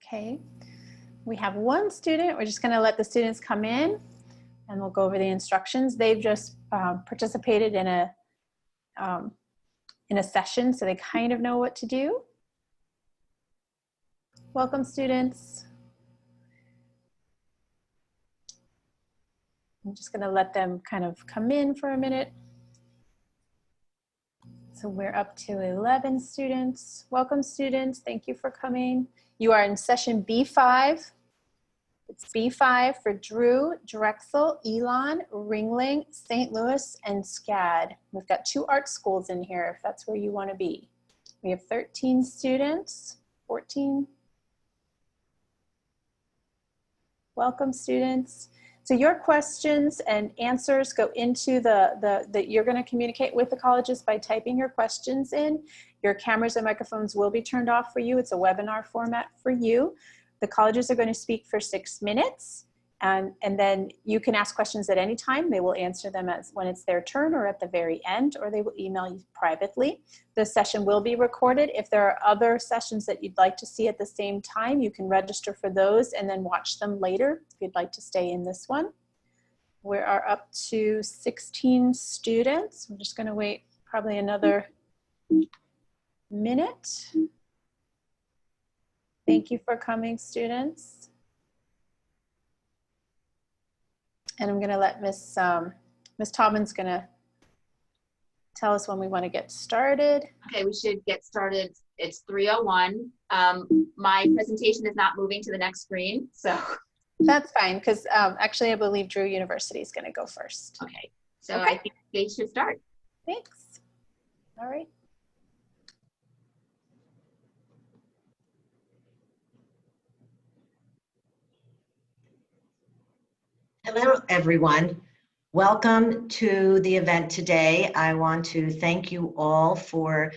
Okay, we have one student. We're just going to let the students come in and we'll go over the instructions. They've just participated in a session, so they kind of know what to do. Welcome, students. I'm just going to let them kind of come in for a minute. So we're up to 11 students. Welcome, students. Thank you for coming. You are in session B5. It's B5 for Drew, Drexel, Elon, Ringling, St. Louis, and SCAD. We've got 2 art schools in here if that's where you want to be. We have 13 students, 14. Welcome, students. So your questions and answers go into you're going to communicate with the colleges by typing your questions in. Your cameras and microphones will be turned off for you. It's a webinar format for you. The colleges are going to speak for 6 minutes, and then you can ask questions at any time. They will answer them when it's their turn or at the very end, or they will email you privately. The session will be recorded. If there are other sessions that you'd like to see at the same time, you can register for those and then watch them later if you'd like to stay in this one. We are up to 16 students. I'm just going to wait probably another minute. Thank you for coming, students. And I'm going to let Miss Taubman's going to tell us when we want to get started. Okay, we should get started. It's 3:01. My presentation is not moving to the next screen, so. That's fine, because actually I believe Drexel University is going to go first. Okay, so okay. I think they should start. Thanks. All right. Hello, everyone. Welcome to the event today. I want to thank you all for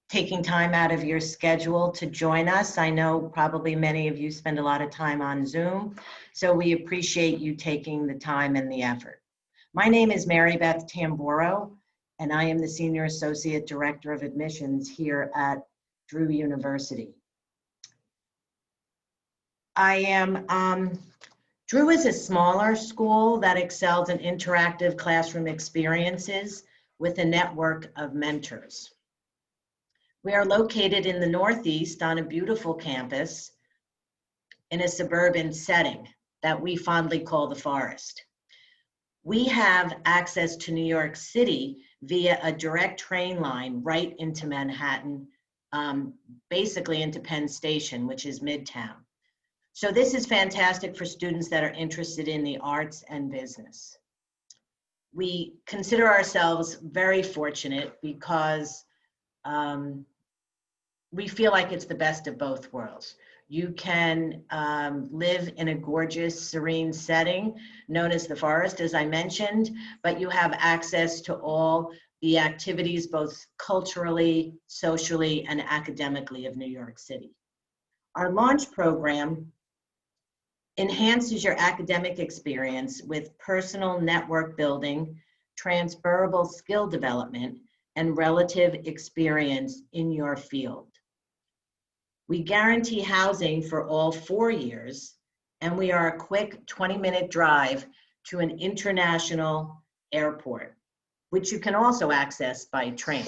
taking time out of your schedule to join us. I know probably many of you spend a lot of time on Zoom, so we appreciate you taking the time and the effort. My name is Mary Beth Tamboro, and I am the Senior Associate Director of Admissions here at Drexel University. Drew is a smaller school that excels in interactive classroom experiences with a network of mentors. We are located in the Northeast on a beautiful campus in a suburban setting that we fondly call the Forest. We have access to New York City via a direct train line right into Manhattan, basically into Penn Station, which is Midtown. So this is fantastic for students that are interested in the arts and business. We consider ourselves very fortunate because we feel like it's the best of both worlds. You can live in a gorgeous, serene setting known as the Forest, as I mentioned, but you have access to all the activities, both culturally, socially, and academically of New York City. Our launch program enhances your academic experience with personal network building, transferable skill development, and relative experience in your field. We guarantee housing for all 4 years, and we are a quick 20-minute drive to an international airport, which you can also access by train.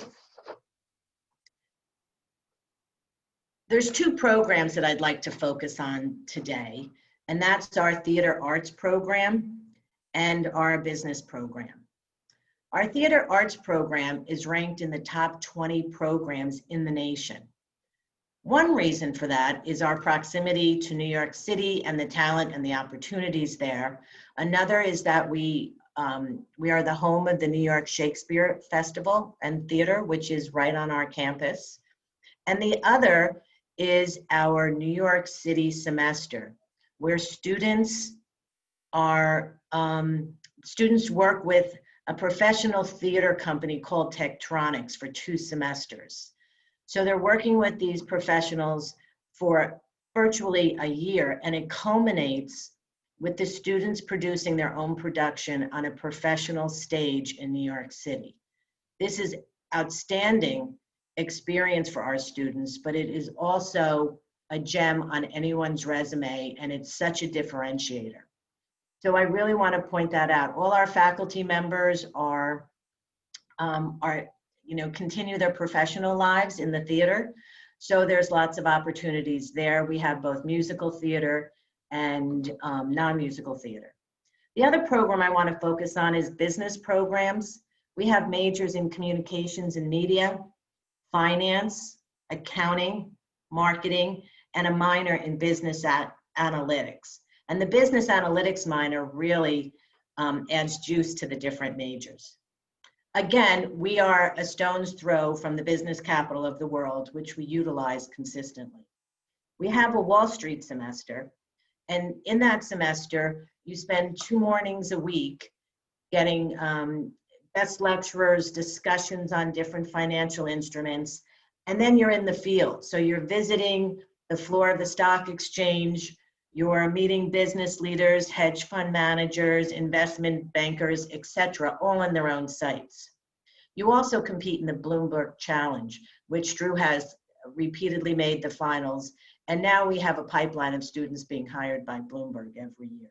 There's 2 programs that I'd like to focus on today, and that's our theater arts program and our business program. Our theater arts program is ranked in the top 20 programs in the nation. One reason for that is our proximity to New York City and the talent and the opportunities there. Another is that we are the home of the New York Shakespeare Festival and Theater, which is right on our campus. And the other is our New York City semester, where students work with a professional theater company called Tektronics for 2 semesters. So they're working with these professionals for virtually a year, and it culminates with the students producing their own production on a professional stage in New York City. This is outstanding experience for our students, but it is also a gem on anyone's resume, and it's such a differentiator. So I really want to point that out. All our faculty members are continue their professional lives in the theater. So there's lots of opportunities there. We have both musical theater and non-musical theater. The other program I want to focus on is business programs. We have majors in communications and media, finance, accounting, marketing, and a minor in business analytics. And the business analytics minor really adds juice to the different majors. Again, we are a stone's throw from the business capital of the world, which we utilize consistently. We have a Wall Street semester, and in that semester, you spend 2 mornings a week getting best lecturers, discussions on different financial instruments, and then you're in the field. So you're visiting the floor of the stock exchange, you're meeting business leaders, hedge fund managers, investment bankers, etc., all on their own sites. You also compete in the Bloomberg Challenge, which Drew has repeatedly made the finals, and now we have a pipeline of students being hired by Bloomberg every year.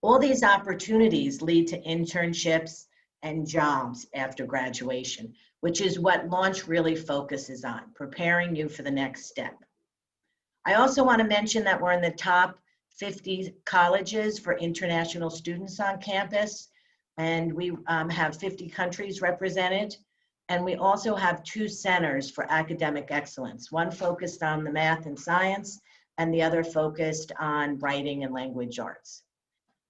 All these opportunities lead to internships and jobs after graduation, which is what Launch really focuses on, preparing you for the next step. I also want to mention that we're in the top 50 colleges for international students on campus, and we have 50 countries represented. And we also have 2 centers for academic excellence, one focused on the math and science, and the other focused on writing and language arts.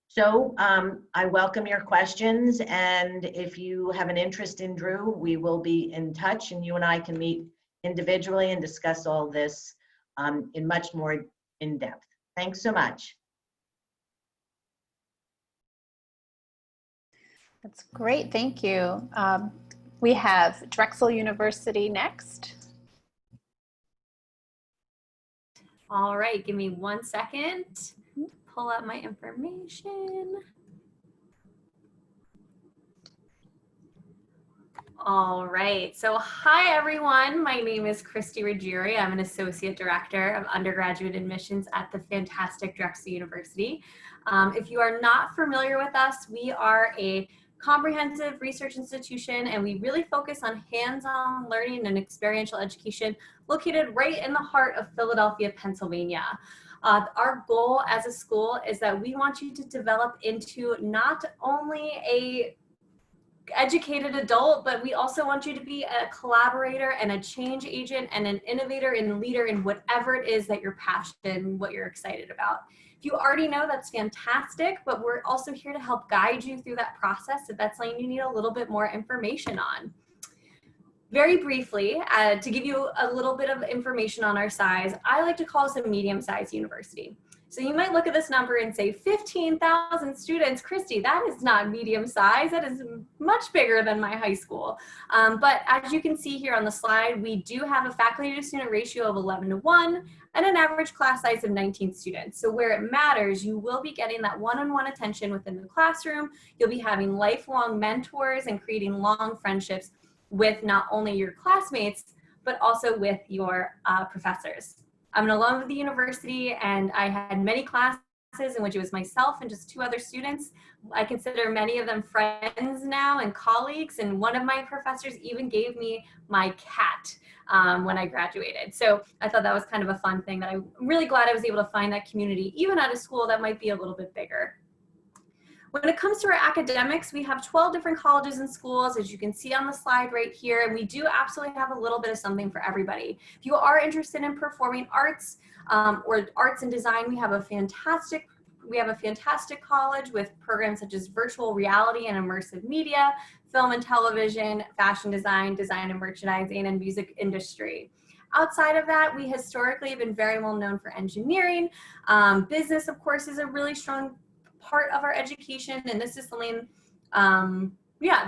So I welcome your questions, and if you have an interest in Drew, we will be in touch, and you and I can meet individually and discuss all this in much more in depth. Thanks so much. That's great, thank you. We have Drexel University next. All right, give me 1 second. Pull up my information. All right, so hi everyone. My name is Christy Ruggieri. I'm an Associate Director of Undergraduate Admissions at the fantastic Drexel University. If you are not familiar with us, we are a comprehensive research institution, and we really focus on hands-on learning and experiential education located right in the heart of Philadelphia, Pennsylvania. Our goal as a school is that we want you to develop into not only a educated adult, but we also want you to be a collaborator and a change agent and an innovator and leader in whatever it is that you're passionate and what you're excited about. If you already know, that's fantastic, but we're also here to help guide you through that process if that's something you need a little bit more information on. Very briefly, to give you a little bit of information on our size, I like to call us a medium-sized university. So you might look at this number and say 15,000 students. Christy, that is not medium size. That is much bigger than my high school. But as you can see here on the slide, we do have a faculty to student ratio of 11:1 and an average class size of 19 students. So where it matters, you will be getting that one-on-one attention within the classroom. You'll be having lifelong mentors and creating long friendships with not only your classmates, but also with your professors. I'm an alum of the university, and I had many classes in which it was myself and just 2 other students. I consider many of them friends now and colleagues, and one of my professors even gave me my cat when I graduated. So I thought that was kind of a fun thing that I'm really glad I was able to find that community, even at a school that might be a little bit bigger. When it comes to our academics, we have 12 different colleges and schools, as you can see on the slide right here, and we do absolutely have a little bit of something for everybody. If you are interested in performing arts or arts and design, we have a fantastic college with programs such as virtual reality and immersive media, film and television, fashion design, design and merchandising, and music industry. Outside of that, we historically have been very well known for engineering. Business, of course, is a really strong part of our education, and this is something,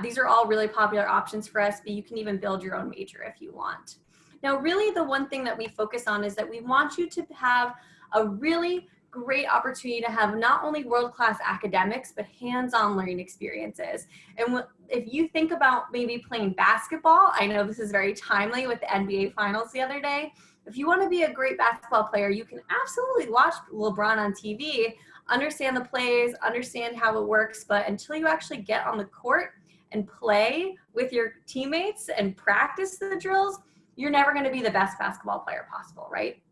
these are all really popular options for us, but you can even build your own major if you want. Now, really the one thing that we focus on is that we want you to have a really great opportunity to have not only world-class academics, but hands-on learning experiences. And if you think about maybe playing basketball, I know this is very timely with the NBA finals the other day, If you want to be a great basketball player, you can absolutely watch LeBron on TV, understand the plays, understand how it works, but until you actually get on the court and play with your teammates and practice the drills, you're never going to be the best basketball player possible, right?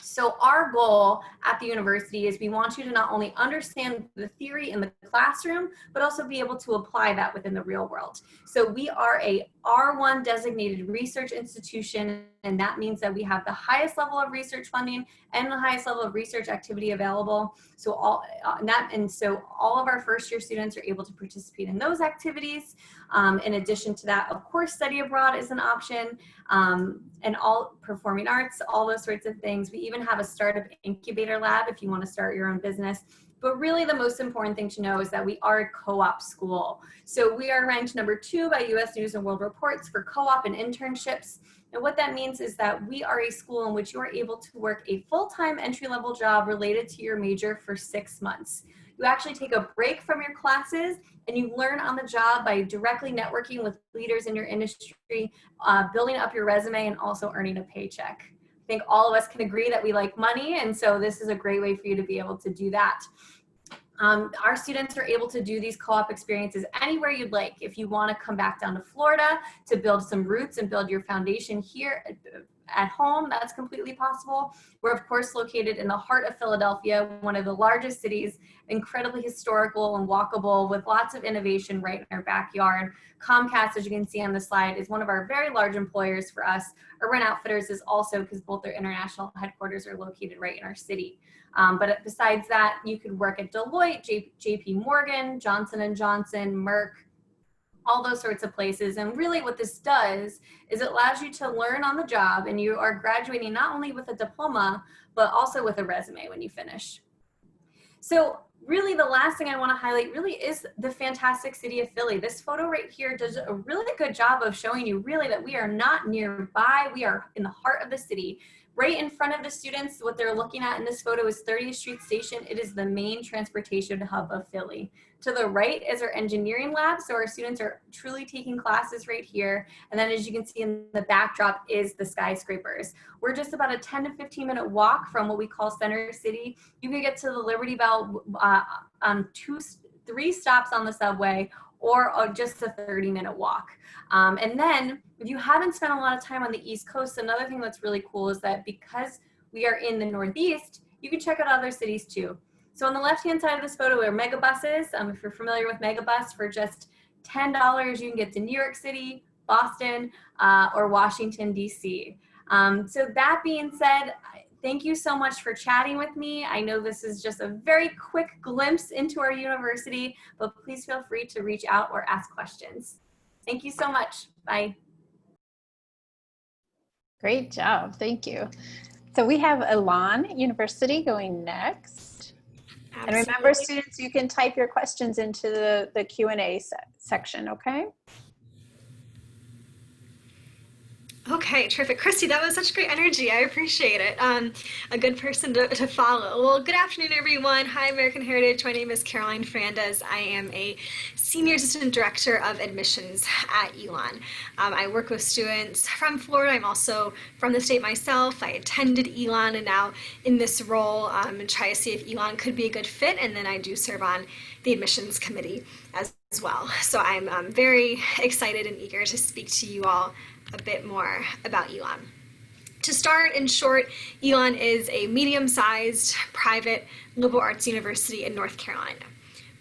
So our goal at the university is we want you to not only understand the theory in the classroom, but also be able to apply that within the real world. So we are a R1 designated research institution, and that means that we have the highest level of research funding and the highest level of research activity available. So all of our first year students are able to participate in those activities. In addition to that, of course, study abroad is an option, and all performing arts, all those sorts of things. We even have a startup incubator lab if you want to start your own business. But really the most important thing to know is that we are a co-op school. So we are ranked number 2 by US News and World Reports for co-op and internships. And what that means is that we are a school in which you are able to work a full-time entry-level job related to your major for 6 months. You actually take a break from your classes and you learn on the job by directly networking with leaders in your industry, building up your resume, and also earning a paycheck. I think all of us can agree that we like money, and so this is a great way for you to be able to do that. Our students are able to do these co-op experiences anywhere you'd like. If you want to come back down to Florida to build some roots and build your foundation here at home, that's completely possible. We're of course located in the heart of Philadelphia, one of the largest cities, incredibly historical and walkable with lots of innovation right in our backyard. Comcast, as you can see on the slide, is one of our very large employers for us. Urban Outfitters is also, because both their international headquarters are located right in our city. But besides that, you could work at Deloitte, JP Morgan, Johnson & Johnson, Merck, all those sorts of places. And really what this does is it allows you to learn on the job, and you are graduating not only with a diploma, but also with a resume when you finish. So really the last thing I want to highlight really is the fantastic city of Philly. This photo right here does a really good job of showing you really that we are not nearby. We are in the heart of the city. Right in front of the students, what they're looking at in this photo is 30th Street Station. It is the main transportation hub of Philly. To the right is our engineering lab, so our students are truly taking classes right here. And then as you can see in the backdrop is the skyscrapers. We're just about a 10 to 15 minute walk from what we call Center City. You can get to the Liberty Bell 3 stops on the subway, or just a 30-minute walk. And then if you haven't spent a lot of time on the East Coast, another thing that's really cool is that because we are in the Northeast, you can check out other cities too. So on the left-hand side of this photo are megabuses. If you're familiar with megabus, for just $10, you can get to New York City, Boston, or Washington, D.C. So that being said, thank you so much for chatting with me. I know this is just a very quick glimpse into our university, but please feel free to reach out or ask questions. Thank you so much. Bye. Great job. Thank you. So we have Elon University going next. Absolutely. And remember, students, you can type your questions into the Q&A section, okay? Okay, terrific. Christy, that was such great energy. I appreciate it. A good person to follow. Well, good afternoon, everyone. Hi, American Heritage. My name is Caroline Fernandez. I am a Senior Assistant Director of Admissions at Elon. I work with students from Florida. I'm also from the state myself. I attended Elon, and now in this role, try to see if Elon could be a good fit, and then I do serve on the admissions committee as well. So I'm very excited and eager to speak to you all a bit more about Elon. To start, in short, Elon is a medium-sized private liberal arts university in North Carolina.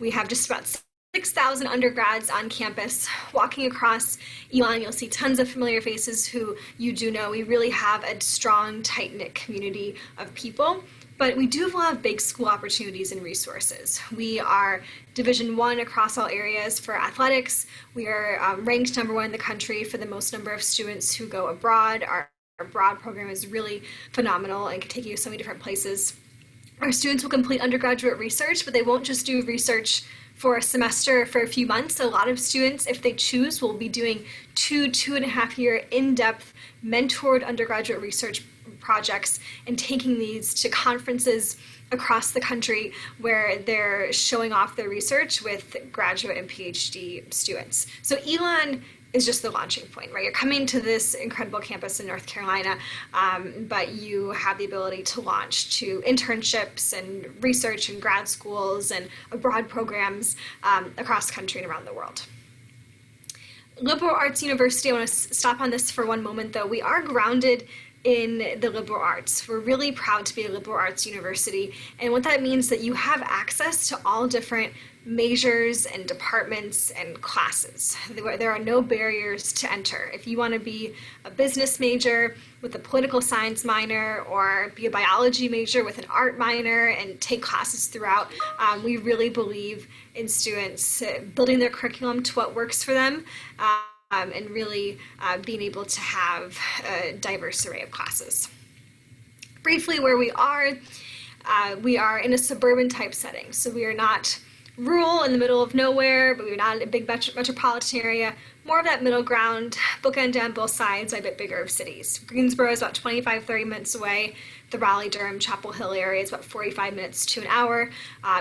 We have just about 6,000 undergrads on campus. Walking across Elon, you'll see tons of familiar faces who you do know. We really have a strong, tight-knit community of people. But we do have a lot of big school opportunities and resources. We are Division I across all areas for athletics. We are ranked #1 in the country for the most number of students who go abroad. Our abroad program is really phenomenal and can take you so many different places. Our students will complete undergraduate research, but they won't just do research for a semester or for a few months. A lot of students, if they choose, will be doing 2.5 year in-depth mentored undergraduate research projects and taking these to conferences across the country where they're showing off their research with graduate and PhD students. So Elon is just the launching point, right? You're coming to this incredible campus in North Carolina, but you have the ability to launch to internships and research and grad schools and abroad programs across the country and around the world. Liberal Arts University, I want to stop on this for one moment though. We are grounded in the liberal arts. We're really proud to be a liberal arts university, and what that means is that you have access to all different majors and departments and classes. There are no barriers to enter. If you want to be a business major with a political science minor, or be a biology major with an art minor and take classes throughout, we really believe in students building their curriculum to what works for them, and really being able to have a diverse array of classes. Briefly, where we are in a suburban type setting. So we are not rural in the middle of nowhere, but we're not in a big metropolitan area. More of that middle ground, bookend on both sides, a bit bigger of cities. Greensboro is about 25-30 minutes away. The Raleigh-Durham, Chapel Hill area is about 45 minutes to an hour.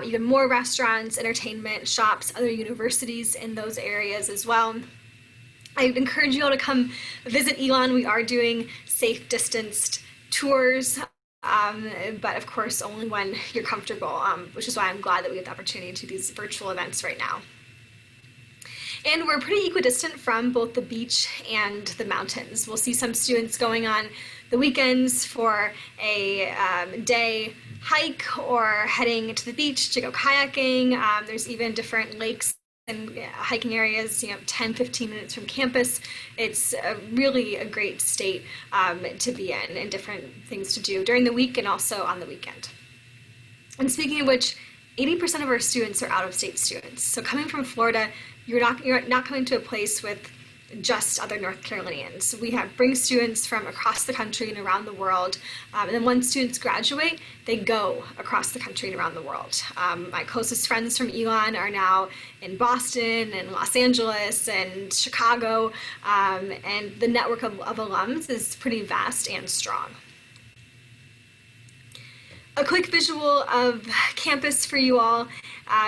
Even more restaurants, entertainment, shops, other universities in those areas as well. I encourage you all to come visit Elon. We are doing safe distanced tours, but of course only when you're comfortable, which is why I'm glad that we have the opportunity to do these virtual events right now. And we're pretty equidistant from both the beach and the mountains. We'll see some students going on the weekends for a day hike or heading to the beach to go kayaking. There's even different lakes and hiking areas, 10, 15 minutes from campus. It's really a great state to be in, and different things to do during the week and also on the weekend. And speaking of which, 80% of our students are out-of-state students. So coming from Florida, you're not coming to a place with just other North Carolinians. We bring students from across the country and around the world, and then once students graduate, they go across the country and around the world. My closest friends from Elon are now in Boston and Los Angeles and Chicago, and the network of alums is pretty vast and strong. A quick visual of campus for you all.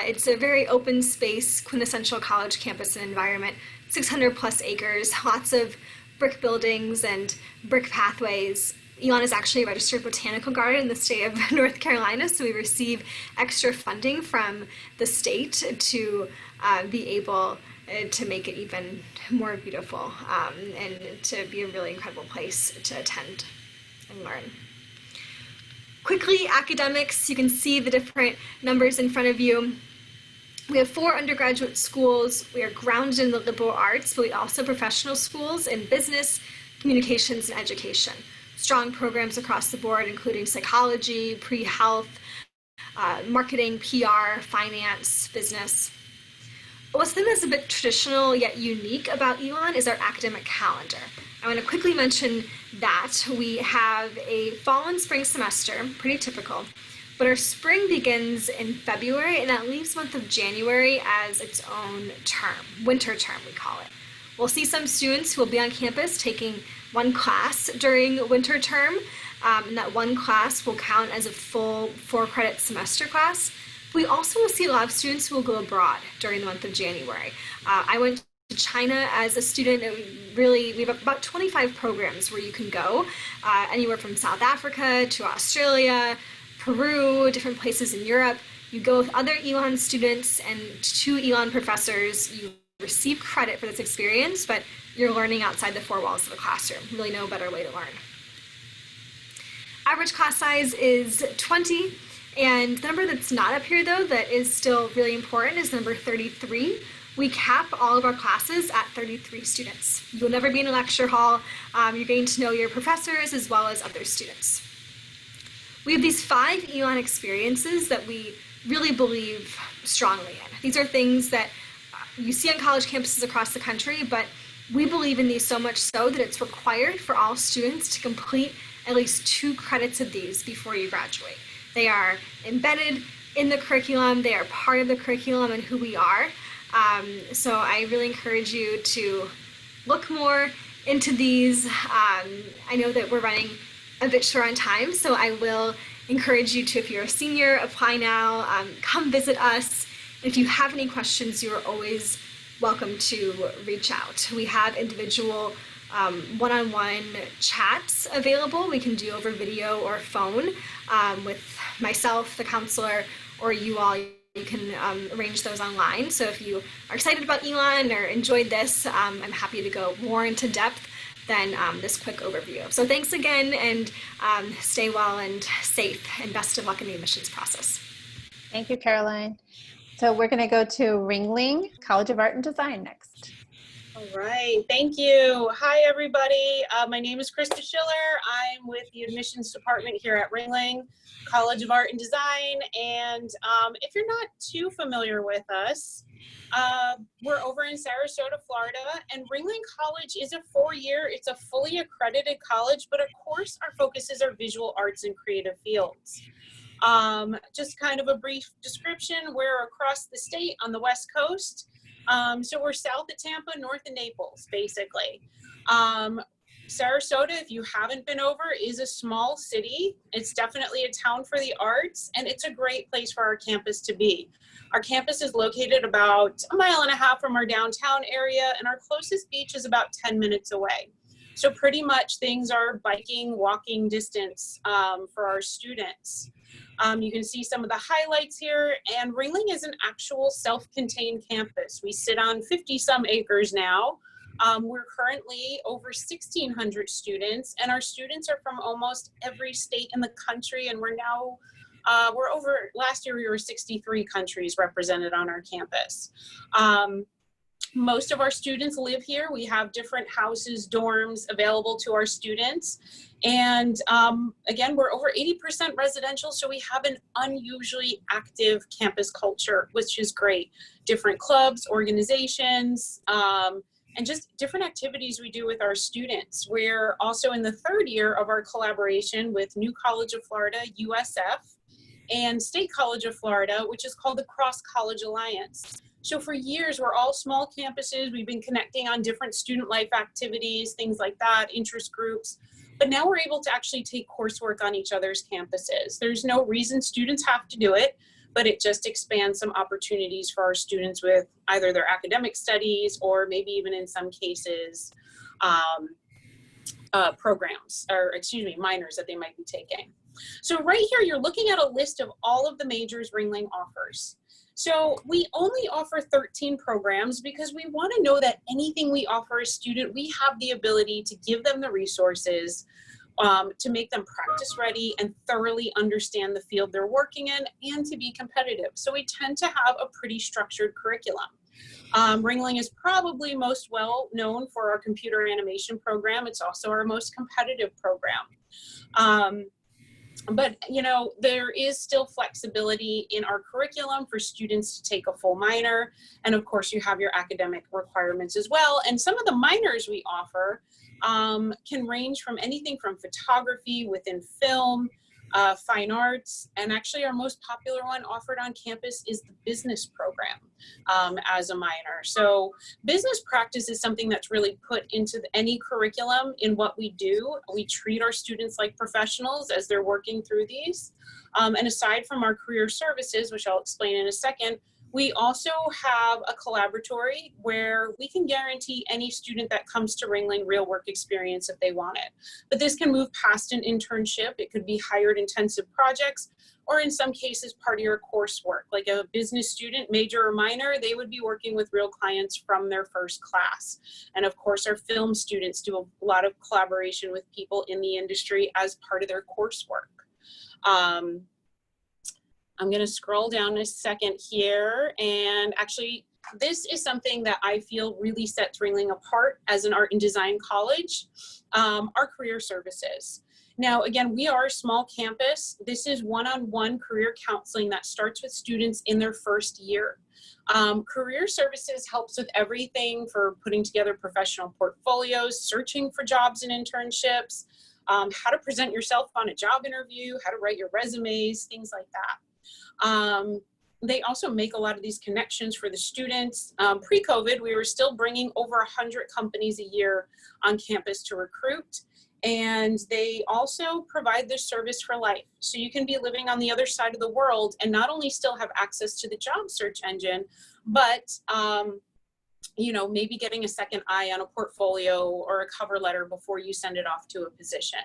It's a very open space, quintessential college campus and environment. 600 plus acres, lots of brick buildings and brick pathways. Elon is actually a registered botanical garden in the state of North Carolina, so we receive extra funding from the state to be able to make it even more beautiful, and to be a really incredible place to attend and learn. Quickly, academics, you can see the different numbers in front of you. We have 4 undergraduate schools. We are grounded in the liberal arts, but we also have professional schools in business, communications, and education. Strong programs across the board, including psychology, pre-health, marketing, PR, finance, business. What's then is a bit traditional yet unique about Elon is our academic calendar. I want to quickly mention that we have a fall and spring semester, pretty typical. But our spring begins in February, and that leaves the month of January as its own term, winter term we call it. We'll see some students who will be on campus taking one class during winter term, and that one class will count as a full 4-credit semester class. We also will see a lot of students who will go abroad during the month of January. I went to China as a student. We have about 25 programs where you can go, anywhere from South Africa to Australia, Peru, different places in Europe. You go with other Elon students and 2 Elon professors. You receive credit for this experience, but you're learning outside the 4 walls of the classroom. Really no better way to learn. Average class size is 20, and the number that's not up here though, that is still really important, is number 33. We cap all of our classes at 33 students. You'll never be in a lecture hall. You're getting to know your professors as well as other students. We have these 5 Elon experiences that we really believe strongly in. These are things that you see on college campuses across the country, but we believe in these so much so that it's required for all students to complete at least 2 credits of these before you graduate. They are embedded in the curriculum, they are part of the curriculum and who we are. So I really encourage you to look more into these. I know that we're running a bit short on time, so I will encourage you to, if you're a senior, apply now, come visit us. If you have any questions, you are always welcome to reach out. We have individual one-on-one chats available. We can do over video or phone with myself, the counselor, or you all. You can arrange those online. So if you are excited about Elon or enjoyed this, I'm happy to go more into depth than this quick overview. So thanks again, and stay well and safe, and best of luck in the admissions process. Thank you, Caroline. So we're going to go to Ringling, College of Art and Design next. All right, thank you. Hi, everybody. My name is Krista Schiller. I'm with the admissions department here at Ringling, College of Art and Design. And if you're not too familiar with us, we're over in Sarasota, Florida, and Ringling College is a 4-year, it's a fully accredited college, but of course our focuses are visual arts and creative fields. Just kind of a brief description, we're across the state on the West Coast. So we're south of Tampa, north of Naples, basically. Sarasota, if you haven't been over, is a small city. It's definitely a town for the arts, and it's a great place for our campus to be. Our campus is located about 1.5 miles from our downtown area, and our closest beach is about 10 minutes away. So pretty much things are biking, walking distance for our students. You can see some of the highlights here, and Ringling is an actual self-contained campus. We sit on 50-some acres now. We're currently over 1,600 students, and our students are from almost every state in the country, and we're now, last year we were 63 countries represented on our campus. Most of our students live here. We have different houses, dorms available to our students. And again, we're over 80% residential, so we have an unusually active campus culture, which is great. Different clubs, organizations, and just different activities we do with our students. We're also in the 3rd year of our collaboration with New College of Florida, USF, and State College of Florida, which is called the Cross College Alliance. So for years, we're all small campuses. We've been connecting on different student life activities, things like that, interest groups. But now we're able to actually take coursework on each other's campuses. There's no reason students have to do it, but it just expands some opportunities for our students with either their academic studies or maybe even in some cases, programs, or excuse me, minors that they might be taking. So right here, you're looking at a list of all of the majors Ringling offers. So we only offer 13 programs because we want to know that anything we offer a student, we have the ability to give them the resources to make them practice ready and thoroughly understand the field they're working in and to be competitive. So we tend to have a pretty structured curriculum. Ringling is probably most well known for our computer animation program. It's also our most competitive program. But, you know, there is still flexibility in our curriculum for students to take a full minor. And of course, you have your academic requirements as well. And some of the minors we offer can range from anything from photography within film, fine arts, and actually our most popular one offered on campus is the business program as a minor. So business practice is something that's really put into any curriculum in what we do. We treat our students like professionals as they're working through these. And aside from our career services, which I'll explain in a second, we also have a collaboratory where we can guarantee any student that comes to Ringling real work experience if they want it. But this can move past an internship. It could be hired intensive projects, or in some cases, part of your coursework. Like a business student, major or minor, they would be working with real clients from their first class. And of course, our film students do a lot of collaboration with people in the industry as part of their coursework. I'm going to scroll down a second here, and actually this is something that I feel really sets Ringling apart as an art and design college, our career services. Now, again, we are a small campus. This is one-on-one career counseling that starts with students in their first year. Career services helps with everything for putting together professional portfolios, searching for jobs and internships, how to present yourself on a job interview, how to write your resumes, things like that. They also make a lot of these connections for the students. Pre-COVID, we were still bringing over 100 companies a year on campus to recruit. And they also provide this service for life. So you can be living on the other side of the world and not only still have access to the job search engine, but you know, maybe getting a second eye on a portfolio or a cover letter before you send it off to a position.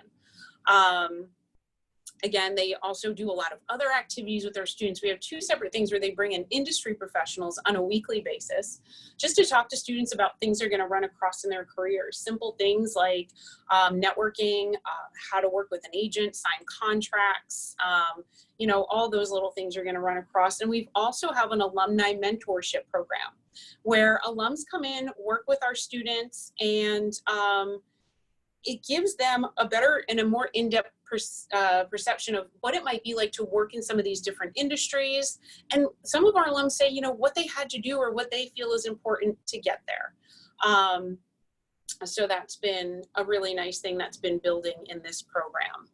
Again, they also do a lot of other activities with their students. We have two separate things where they bring in industry professionals on a weekly basis just to talk to students about things they're going to run across in their careers. Simple things like networking, how to work with an agent, sign contracts, you know, all those little things you're going to run across. And we also have an alumni mentorship program where alums come in, work with our students, and it gives them a better and a more in-depth perception of what it might be like to work in some of these different industries. And some of our alums say, you know, what they had to do or what they feel is important to get there. So that's been a really nice thing that's been building in this program.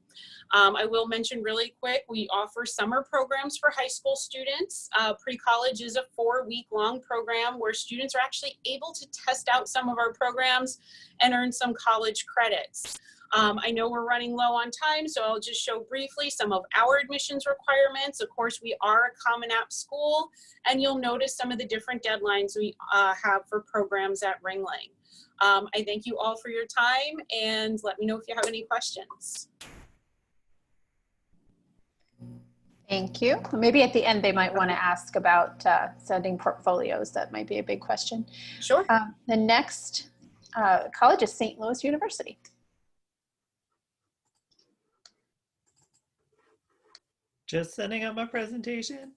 I will mention really quick, we offer summer programs for high school students. Pre-college is a 4-week-long program where students are actually able to test out some of our programs and earn some college credits. I know we're running low on time, so I'll just show briefly some of our admissions requirements. Of course, we are a Common App school, and you'll notice some of the different deadlines we have for programs at Ringling. I thank you all for your time, and let me know if you have any questions. Thank you. Maybe at the end, they might want to ask about sending portfolios. That might be a big question. Sure. The next college is St. Louis University. Just setting up my presentation.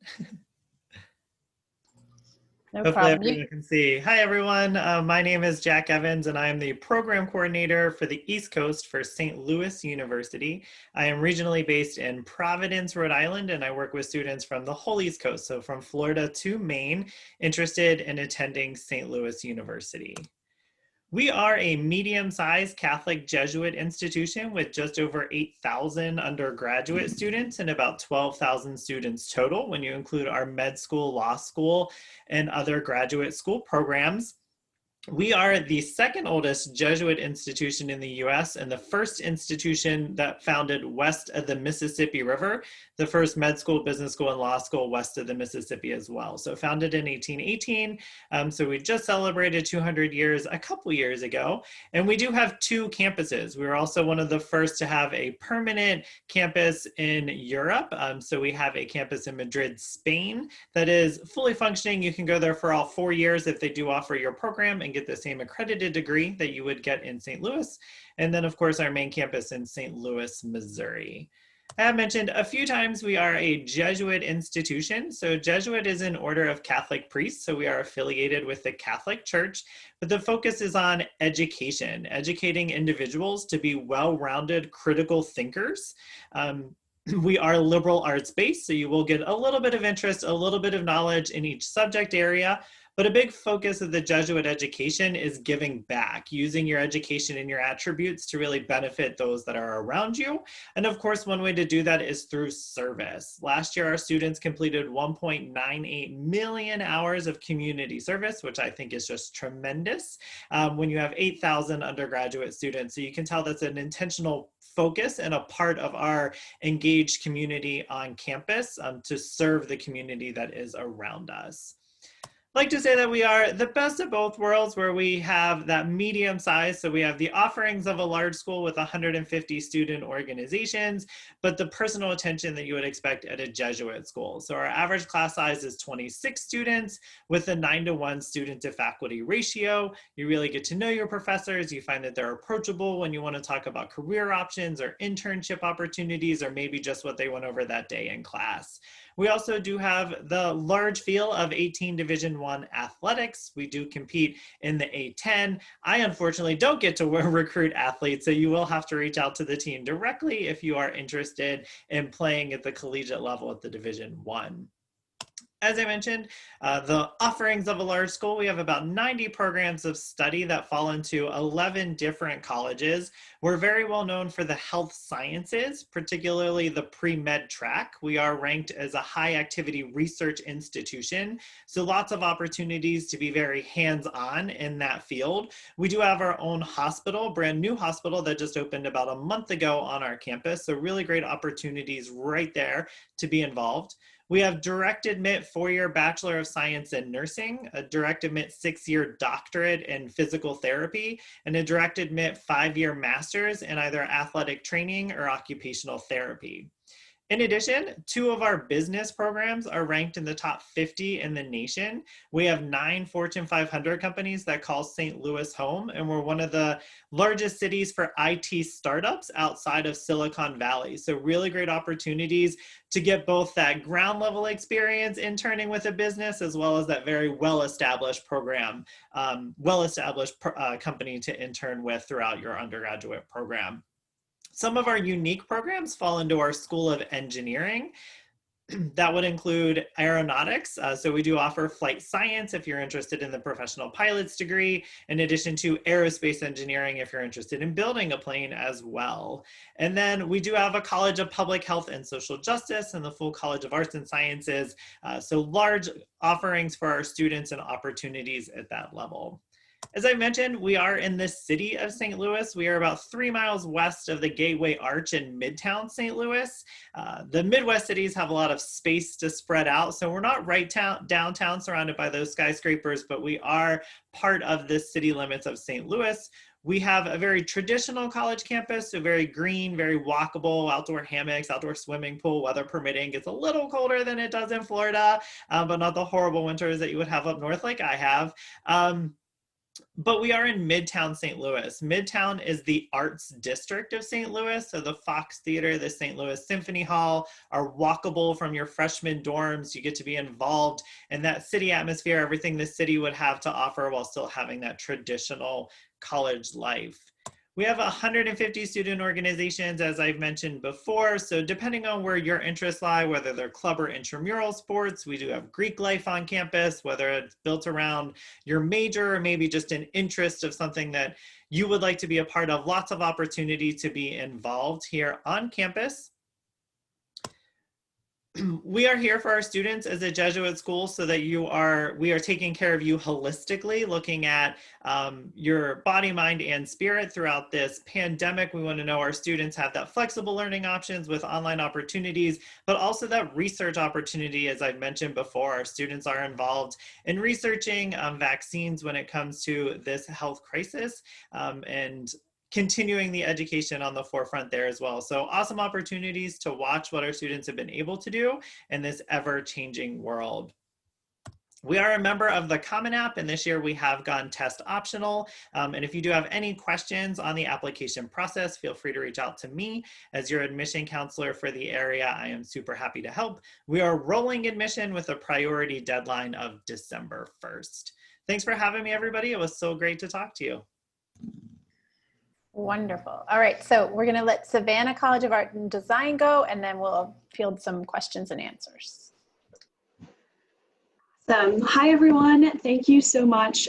No Hopefully problem. everyone can see. Hi, everyone. My name is Jack Evans, and I am the program coordinator for the East Coast for St. Louis University. I am regionally based in Providence, Rhode Island, and I work with students from the whole East Coast, so from Florida to Maine, interested in attending St. Louis University. We are a medium-sized Catholic Jesuit institution with just over 8,000 undergraduate students and about 12,000 students total when you include our med school, law school, and other graduate school programs. We are the second oldest Jesuit institution in the US and the first institution that founded west of the Mississippi River, the first med school, business school, and law school west of the Mississippi as well. So founded in 1818. So we just celebrated 200 years a couple years ago. And we do have 2 campuses. We were also one of the first to have a permanent campus in Europe. So we have a campus in Madrid, Spain, that is fully functioning. You can go there for all 4 years if they do offer your program and get the same accredited degree that you would get in St. Louis. And then of course our main campus in St. Louis, Missouri. I have mentioned a few times we are a Jesuit institution. So Jesuit is an order of Catholic priests. So we are affiliated with the Catholic Church, but the focus is on education, educating individuals to be well-rounded critical thinkers. We are liberal arts based, so you will get a little bit of interest, a little bit of knowledge in each subject area. But a big focus of the Jesuit education is giving back, using your education and your attributes to really benefit those that are around you. And of course, one way to do that is through service. Last year, our students completed 1.98 million hours of community service, which I think is just tremendous when you have 8,000 undergraduate students. So you can tell that's an intentional focus and a part of our engaged community on campus to serve the community that is around us. I like to say that we are the best of both worlds, where we have that medium size. So we have the offerings of a large school with 150 student organizations, but the personal attention that you would expect at a Jesuit school. So our average class size is 26 students with a 9-to-1 student to faculty ratio. You really get to know your professors. You find that they're approachable when you want to talk about career options or internship opportunities, or maybe just what they went over that day in class. We also do have the large field of 18 Division I athletics. We do compete in the A10. I unfortunately don't get to recruit athletes, so you will have to reach out to the team directly if you are interested in playing at the collegiate level at the Division I. As I mentioned, the offerings of a large school, we have about 90 programs of study that fall into 11 different colleges. We're very well known for the health sciences, particularly the pre-med track. We are ranked as a high activity research institution, so lots of opportunities to be very hands-on in that field. We do have our own hospital, brand new hospital that just opened about a month ago on our campus, so really great opportunities right there to be involved. We have direct admit 4-year Bachelor of Science in Nursing, a direct admit 6-year doctorate in physical therapy, and a direct admit 5-year master's in either athletic training or occupational therapy. In addition, 2 of our business programs are ranked in the top 50 in the nation. We have 9 Fortune 500 companies that call St. Louis home, and we're one of the largest cities for IT startups outside of Silicon Valley. So really great opportunities to get both that ground level experience interning with a business, as well as that very well-established program, company to intern with throughout your undergraduate program. Some of our unique programs fall into our School of Engineering. That would include aeronautics. So we do offer flight science if you're interested in the professional pilot's degree, in addition to aerospace engineering if you're interested in building a plane as well. And then we do have a College of Public Health and Social Justice and the full College of Arts and Sciences. So large offerings for our students and opportunities at that level. As I mentioned, we are in the city of St. Louis. We are about 3 miles west of the Gateway Arch in Midtown St. Louis. The Midwest cities have a lot of space to spread out, so we're not right downtown surrounded by those skyscrapers, but we are part of the city limits of St. Louis. We have a very traditional college campus, so very green, very walkable, outdoor hammocks, outdoor swimming pool, weather permitting. It's a little colder than it does in Florida, but not the horrible winters that you would have up north like I have. But we are in Midtown St. Louis. Midtown is the arts district of St. Louis. So the Fox Theater, the St. Louis Symphony Hall are walkable from your freshman dorms. You get to be involved in that city atmosphere, everything the city would have to offer while still having that traditional college life. We have 150 student organizations, as I've mentioned before. So depending on where your interests lie, whether they're club or intramural sports, we do have Greek life on campus, whether it's built around your major or maybe just an interest of something that you would like to be a part of. Lots of opportunity to be involved here on campus. We are here for our students as a Jesuit school so that we are taking care of you holistically, looking at your body, mind, and spirit throughout this pandemic. We want to know our students have that flexible learning options with online opportunities, but also that research opportunity. As I've mentioned before, our students are involved in researching vaccines when it comes to this health crisis, and continuing the education on the forefront there as well. So awesome opportunities to watch what our students have been able to do in this ever-changing world. We are a member of the Common App, and this year we have gone test optional. And if you do have any questions on the application process, feel free to reach out to me as your admission counselor for the area. I am super happy to help. We are rolling admission with a priority deadline of December 1st. Thanks for having me, everybody. It was so great to talk to you. Wonderful. All right, so we're going to let Savannah College of Art and Design go, and then we'll field some questions and answers. Hi, everyone. Thank you so much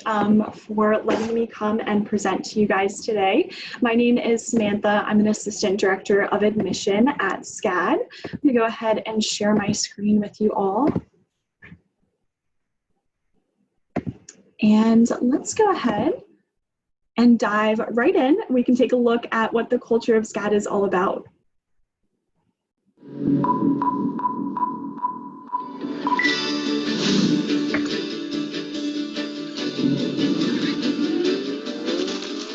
for letting me come and present to you guys today. My name is Samantha. I'm an Assistant Director of Admission at SCAD. I'm going to go ahead and share my screen with you all. And let's go ahead and dive right in. We can take a look at what the culture of SCAD is all about.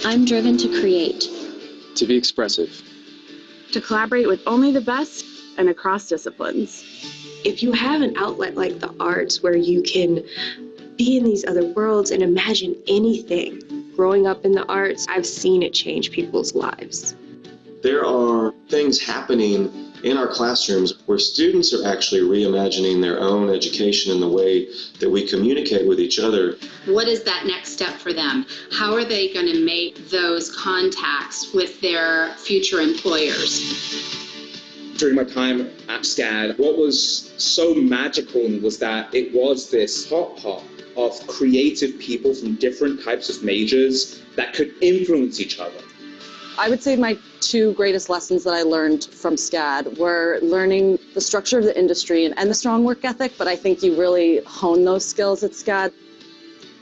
I'm driven to create. To be expressive. To collaborate with only the best and across disciplines. If you have an outlet like the arts where you can be in these other worlds and imagine anything, growing up in the arts, I've seen it change people's lives. There are things happening in our classrooms where students are actually reimagining their own education and the way that we communicate with each other. What is that next step for them? How are they going to make those contacts with their future employers? During my time at SCAD, what was so magical was that it was this hot pot of creative people from different types of majors that could influence each other. I would say my 2 greatest lessons that I learned from SCAD were learning the structure of the industry and the strong work ethic, but I think you really hone those skills at SCAD.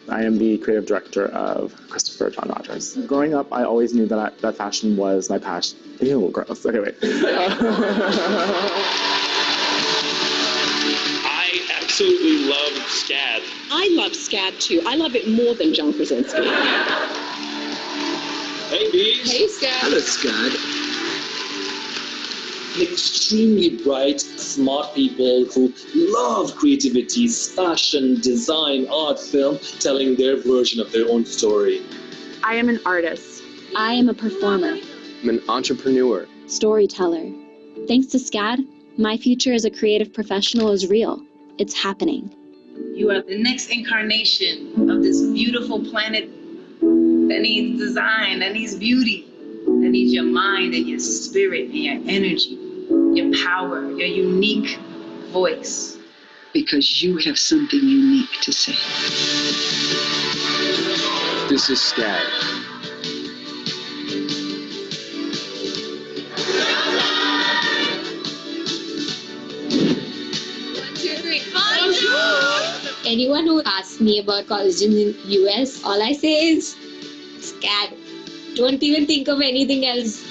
I am the creative director of Christopher John Rogers. Growing up, I always knew that fashion was my passion. Ew, gross. Okay, wait. absolutely love SCAD. I love SCAD too. I love it more than John Krasinski. Hey, bees. Hey, SCAD. Hello, SCAD. Extremely bright, smart people who love creativity, fashion, design, art, film, telling their version of their own story. I am an artist. I am a performer. I'm an entrepreneur. Storyteller. Thanks to SCAD, my future as a creative professional is real. It's happening. You are the next incarnation of this beautiful planet that needs design, that needs beauty, that needs your mind and your spirit and your energy, your power, your unique voice. Because you have something unique to say. This is SCAD. Anyone who asks me about colleges in US, all I say is SCAD. Don't even think of anything else.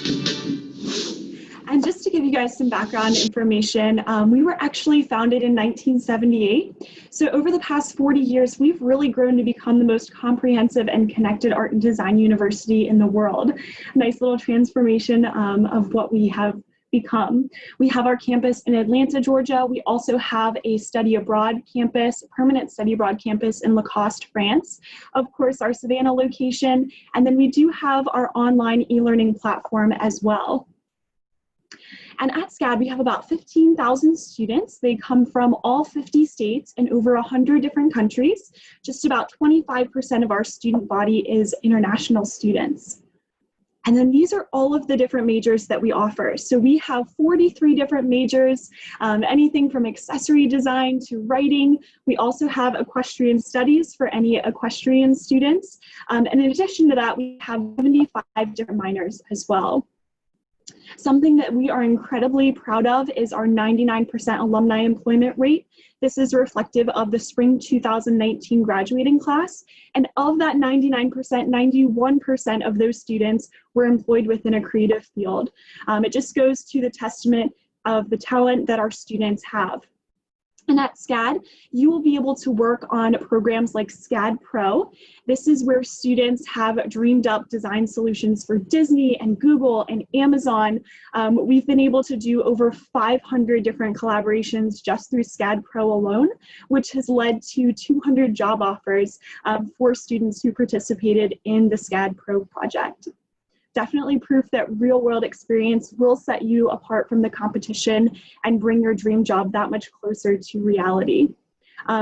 And just to give you guys some background information, we were actually founded in 1978. So over the past 40 years, we've really grown to become the most comprehensive and connected art and design university in the world. Nice little transformation of what we have become. We have our campus in Atlanta, Georgia. We also have a study abroad campus, permanent study abroad campus in Lacoste, France. Of course, our Savannah location. And then we do have our online e-learning platform as well. And at SCAD, we have about 15,000 students. They come from all 50 states and over 100 different countries. Just about 25% of our student body is international students. And then these are all of the different majors that we offer. So we have 43 different majors, anything from accessory design to writing. We also have equestrian studies for any equestrian students. And in addition to that, we have 75 different minors as well. Something that we are incredibly proud of is our 99% alumni employment rate. This is reflective of the spring 2019 graduating class. And of that 99%, 91% of those students were employed within a creative field. It just goes to the testament of the talent that our students have. And at SCAD, you will be able to work on programs like SCAD Pro. This is where students have dreamed up design solutions for Disney and Google and Amazon. We've been able to do over 500 different collaborations just through SCAD Pro alone, which has led to 200 job offers for students who participated in the SCAD Pro project. Definitely proof that real world experience will set you apart from the competition and bring your dream job that much closer to reality.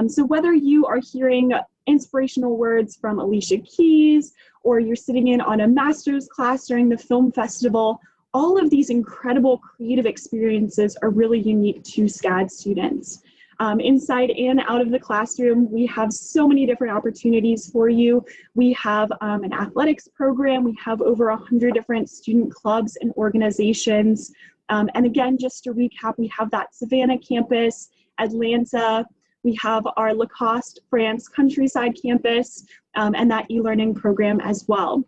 So whether you are hearing inspirational words from Alicia Keys, or you're sitting in on a master's class during the film festival, all of these incredible creative experiences are really unique to SCAD students. Inside and out of the classroom, we have so many different opportunities for you. We have an athletics program. We have over 100 different student clubs and organizations. And again, just to recap, we have that Savannah campus, Atlanta. We have our Lacoste, France countryside campus, and that e-learning program as well.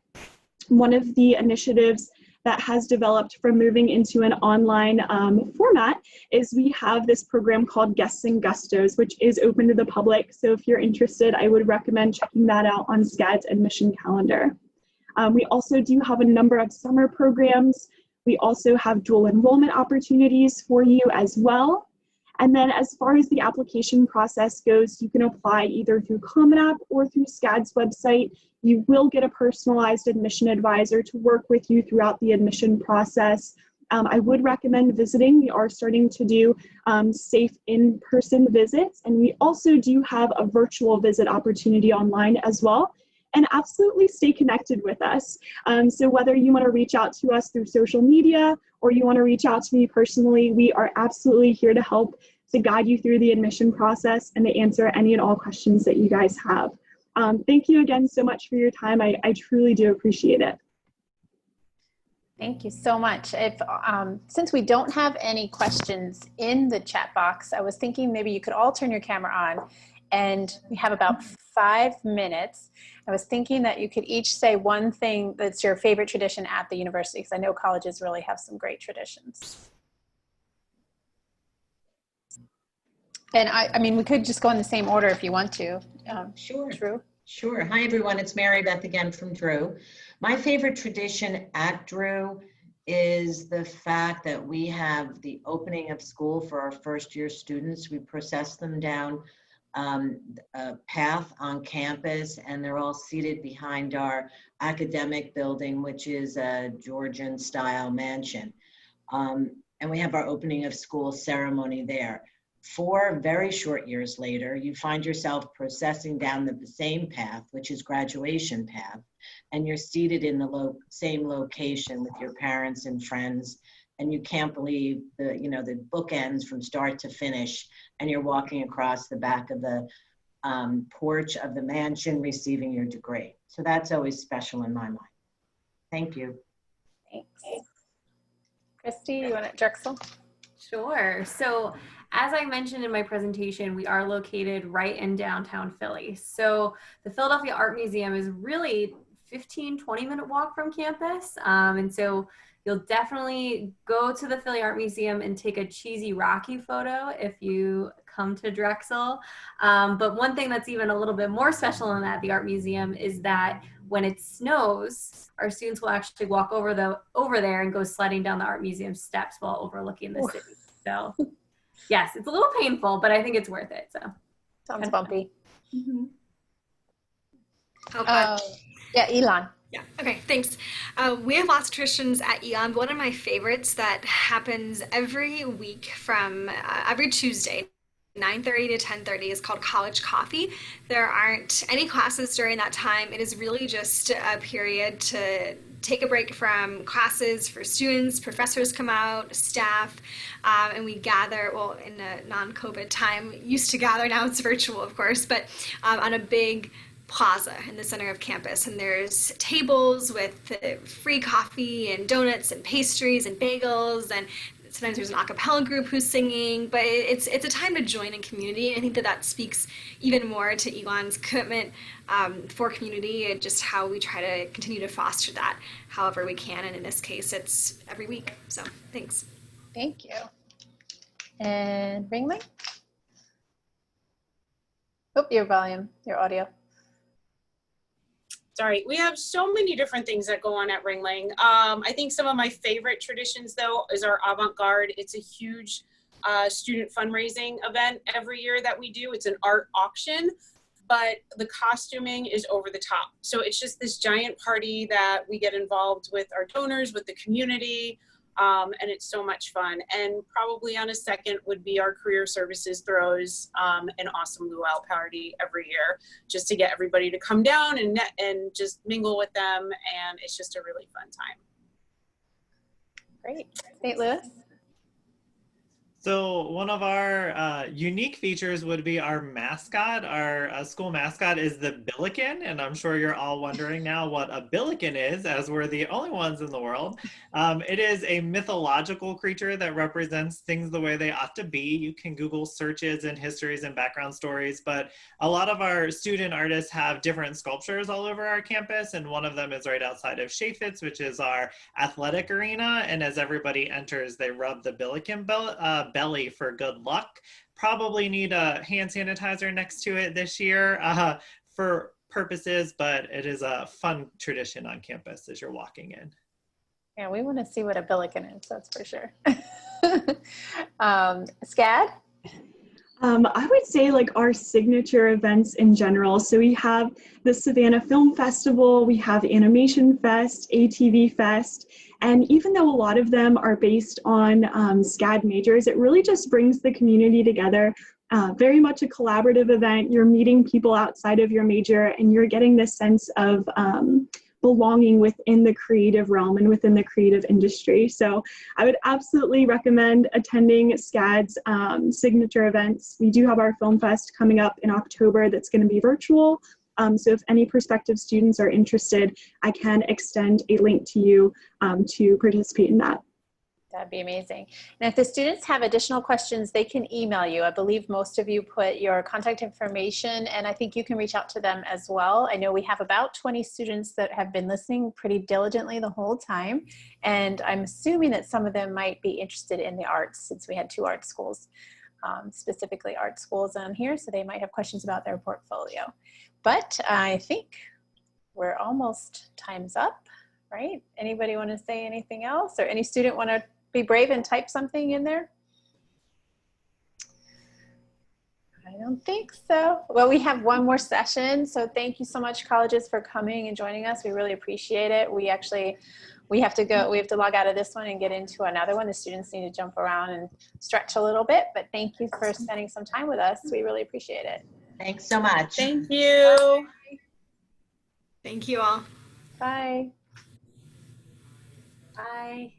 One of the initiatives that has developed from moving into an online format is we have this program called Guests and Gustos, which is open to the public. So if you're interested, I would recommend checking that out on SCAD's admission calendar. We also do have a number of summer programs. We also have dual enrollment opportunities for you as well. And then as far as the application process goes, you can apply either through Common App or through SCAD's website. You will get a personalized admission advisor to work with you throughout the admission process. I would recommend visiting. We are starting to do safe in-person visits, and we also do have a virtual visit opportunity online as well. And absolutely stay connected with us. So whether you want to reach out to us through social media or you want to reach out to me personally, we are absolutely here to help, to guide you through the admission process and to answer any and all questions that you guys have. Thank you again so much for your time. I truly do appreciate it. Thank you so much. Since we don't have any questions in the chat box, I was thinking maybe you could all turn your camera on, and we have about 5 minutes. I was thinking that you could each say one thing that's your favorite tradition at the university, because I know colleges really have some great traditions. And I mean, we could just go in the same order if you want to. Sure. Drew? Sure. Hi, everyone. It's Mary Beth again from Drew. My favorite tradition at Drew is the fact that we have the opening of school for our first year students. We process them down a path on campus, and they're all seated behind our academic building, which is a Georgian style mansion. And we have our opening of school ceremony there. 4 very short years later, you find yourself processing down the same path, which is graduation path, and you're seated in the same location with your parents and friends, and you can't believe the bookends from start to finish, and you're walking across the back of the porch of the mansion receiving your degree. So that's always special in my mind. Thank you. Thanks. Christy, you want to Drexel? Sure. So as I mentioned in my presentation, we are located right in downtown Philly. So the Philadelphia Art Museum is really 15-20 minute walk from campus. And so you'll definitely go to the Philly Art Museum and take a cheesy Rocky photo if you come to Drexel. But one thing that's even a little bit more special in the Art Museum is that when it snows, our students will actually walk over there and go sledding down the Art Museum steps while overlooking the city. So yes, it's a little painful, but I think it's worth it. So sounds bumpy. Mm-hmm. Yeah, Elon. Yeah, okay, thanks. We have lots of traditions at Elon. One of my favorites that happens every week from every Tuesday, 9:30 to 10:30, is called College Coffee. There aren't any classes during that time. It is really just a period to take a break from classes for students. Professors come out, staff, and we gather, well, in a non-COVID time, used to gather, now it's virtual, of course, but on a big plaza in the center of campus, and there's tables with free coffee and donuts and pastries and bagels, and sometimes there's an a cappella group who's singing, but it's a time to join in community, and I think that speaks even more to Elon's commitment for community and just how we try to continue to foster that however we can, and in this case it's every week. So thanks. Thank you. And Ringling? Oh, your audio. Sorry, we have so many different things that go on at Ringling. I think some of my favorite traditions, though, is our avant-garde. It's a huge student fundraising event every year that we do. It's an art auction, but the costuming is over the top. So it's just this giant party that we get involved with our donors, with the community, and it's so much fun. And probably on a second would be our career services throws an awesome luau party every year, just to get everybody to come down and just mingle with them. And it's just a really fun time. Great. St. Louis? So one of our unique features would be our mascot. Our school mascot is the Billiken, and I'm sure you're all wondering now what a Billiken is, as we're the only ones in the world. It is a mythological creature that represents things the way they ought to be. You can Google searches and histories and background stories, but a lot of our student artists have different sculptures all over our campus, and one of them is right outside of Chaffetz, which is our athletic arena, and as everybody enters, they rub the Billiken belly for good luck. Probably need a hand sanitizer next to it this year for purposes, but it is a fun tradition on campus as you're walking in. Yeah, we want to see what a Billiken is, that's for sure. SCAD? I would say like our signature events in general. So we have the Savannah Film Festival, we have Animation Fest, ATV Fest, and even though a lot of them are based on SCAD majors, it really just brings the community together. Very much a collaborative event. You're meeting people outside of your major, and you're getting this sense of belonging within the creative realm and within the creative industry. So I would absolutely recommend attending SCAD's signature events. We do have our Film Fest coming up in October that's going to be virtual. So if any prospective students are interested, I can extend a link to you to participate in that. That'd be amazing. And if the students have additional questions, they can email you. I believe most of you put your contact information, and I think you can reach out to them as well. I know we have about 20 students that have been listening pretty diligently the whole time, and I'm assuming that some of them might be interested in the arts since we had 2 art schools. specifically art schools on here, so they might have questions about their portfolio. But I think we're almost time's up, right? Anybody want to say anything else, or any student want to be brave and type something in there? I don't think so. Well, we have one more session, so thank you so much, colleges, for coming and joining us. We really appreciate it. We have to log out of this one and get into another one. The students need to jump around and stretch a little bit, but thank you for spending some time with us. We really appreciate it. Thanks so much. Thank you. Thank you all. Bye. Bye.